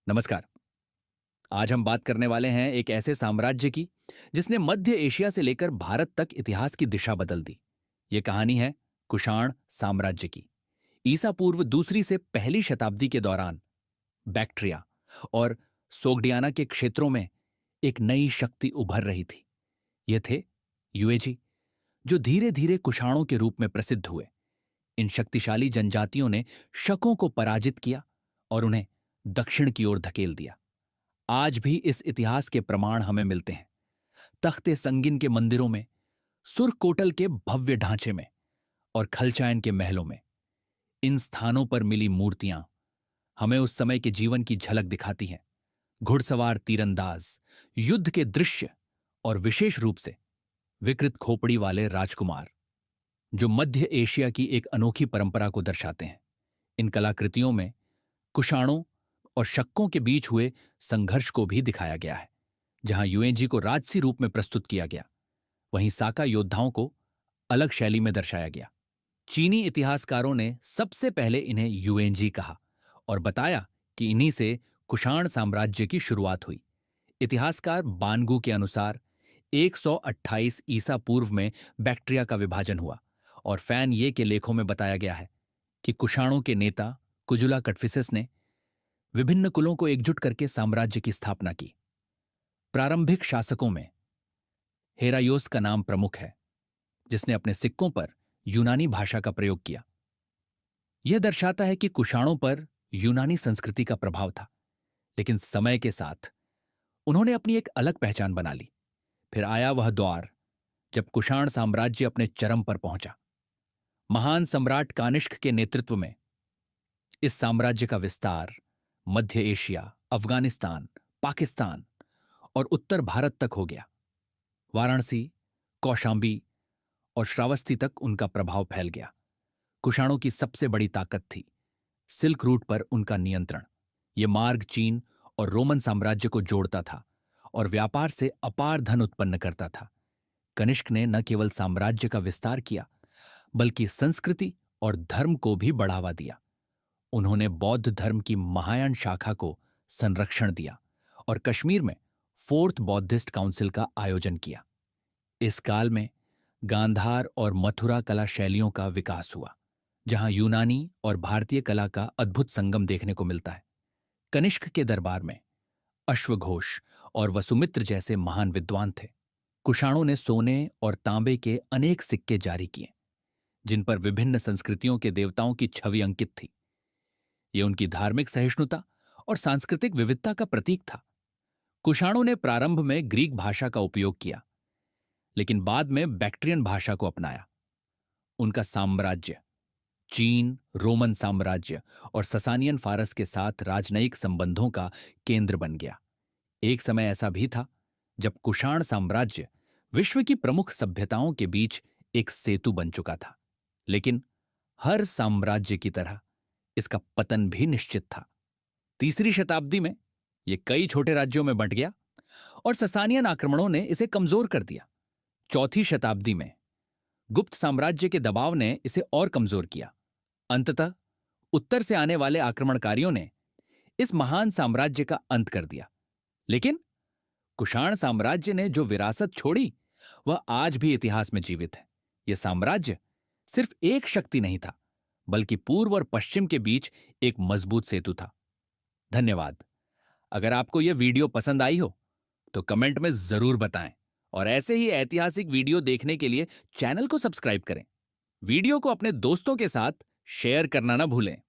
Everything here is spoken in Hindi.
नमस्कार। आज हम बात करने वाले हैं एक ऐसे साम्राज्य की जिसने मध्य एशिया से लेकर भारत तक इतिहास की दिशा बदल दी। ये कहानी है कुषाण साम्राज्य की। ईसा पूर्व दूसरी से पहली शताब्दी के दौरान बैक्ट्रिया और सोग्डियाना के क्षेत्रों में एक नई शक्ति उभर रही थी। ये थे युएजी, जो धीरे धीरे कुषाणों के रूप में प्रसिद्ध हुए। इन शक्तिशाली जनजातियों ने शकों को पराजित किया और उन्हें दक्षिण की ओर धकेल दिया। आज भी इस इतिहास के प्रमाण हमें मिलते हैं, तख्ते संगिन के मंदिरों में, सुरकोटल के भव्य ढांचे में और खलचायन के महलों में। इन स्थानों पर मिली मूर्तियां हमें उस समय के जीवन की झलक दिखाती हैं। घुड़सवार तीरंदाज, युद्ध के दृश्य और विशेष रूप से विकृत खोपड़ी वाले राजकुमार, जो मध्य एशिया की एक अनोखी परंपरा को दर्शाते हैं। इन कलाकृतियों में कुषाणों और शक्कों के बीच हुए संघर्ष को भी दिखाया गया है। जहां यूएनजी को राजसी रूप में प्रस्तुत किया गया, वहीं साका योद्धाओं को अलग शैली में दर्शाया गया। चीनी इतिहासकारों ने सबसे पहले इन्हें यूएनजी कहा और बताया कि इन्हीं से कुषाण साम्राज्य की शुरुआत हुई। इतिहासकार बानगू के अनुसार 128 ईसा पूर्व में बैक्ट्रिया का विभाजन हुआ और फैन ये के लेखों में बताया गया है कि कुषाणों के नेता कुजुला कटफिसेस ने विभिन्न कुलों को एकजुट करके साम्राज्य की स्थापना की। प्रारंभिक शासकों में हेरायोस का नाम प्रमुख है, जिसने अपने सिक्कों पर यूनानी भाषा का प्रयोग किया। यह दर्शाता है कि कुषाणों पर यूनानी संस्कृति का प्रभाव था, लेकिन समय के साथ उन्होंने अपनी एक अलग पहचान बना ली। फिर आया वह दौर जब कुषाण साम्राज्य अपने चरम पर पहुंचा। महान सम्राट कानिष्क के नेतृत्व में इस साम्राज्य का विस्तार मध्य एशिया, अफगानिस्तान, पाकिस्तान और उत्तर भारत तक हो गया। वाराणसी, कौशांबी और श्रावस्ती तक उनका प्रभाव फैल गया। कुषाणों की सबसे बड़ी ताकत थी सिल्क रूट पर उनका नियंत्रण। यह मार्ग चीन और रोमन साम्राज्य को जोड़ता था और व्यापार से अपार धन उत्पन्न करता था। कनिष्क ने न केवल साम्राज्य का विस्तार किया, बल्कि संस्कृति और धर्म को भी बढ़ावा दिया। उन्होंने बौद्ध धर्म की महायान शाखा को संरक्षण दिया और कश्मीर में फोर्थ बौद्धिस्ट काउंसिल का आयोजन किया। इस काल में गांधार और मथुरा कला शैलियों का विकास हुआ, जहां यूनानी और भारतीय कला का अद्भुत संगम देखने को मिलता है। कनिष्क के दरबार में अश्वघोष और वसुमित्र जैसे महान विद्वान थे। कुषाणों ने सोने और तांबे के अनेक सिक्के जारी किए, जिन पर विभिन्न संस्कृतियों के देवताओं की छवि अंकित थी। यह उनकी धार्मिक सहिष्णुता और सांस्कृतिक विविधता का प्रतीक था। कुषाणों ने प्रारंभ में ग्रीक भाषा का उपयोग किया, लेकिन बाद में बैक्ट्रियन भाषा को अपनाया। उनका साम्राज्य चीन, रोमन साम्राज्य और ससानियन फारस के साथ राजनयिक संबंधों का केंद्र बन गया। एक समय ऐसा भी था जब कुषाण साम्राज्य विश्व की प्रमुख सभ्यताओं के बीच एक सेतु बन चुका था। लेकिन हर साम्राज्य की तरह इसका पतन भी निश्चित था। तीसरी शताब्दी में यह कई छोटे राज्यों में बंट गया और ससानियन आक्रमणों ने इसे कमजोर कर दिया। चौथी शताब्दी में गुप्त साम्राज्य के दबाव ने इसे और कमजोर किया। अंततः उत्तर से आने वाले आक्रमणकारियों ने इस महान साम्राज्य का अंत कर दिया। लेकिन कुषाण साम्राज्य ने जो विरासत छोड़ी, वह आज भी इतिहास में जीवित है। यह साम्राज्य सिर्फ एक शक्ति नहीं था, बल्कि पूर्व और पश्चिम के बीच एक मजबूत सेतु था। धन्यवाद। अगर आपको यह वीडियो पसंद आई हो तो कमेंट में जरूर बताएं और ऐसे ही ऐतिहासिक वीडियो देखने के लिए चैनल को सब्सक्राइब करें। वीडियो को अपने दोस्तों के साथ शेयर करना ना भूलें।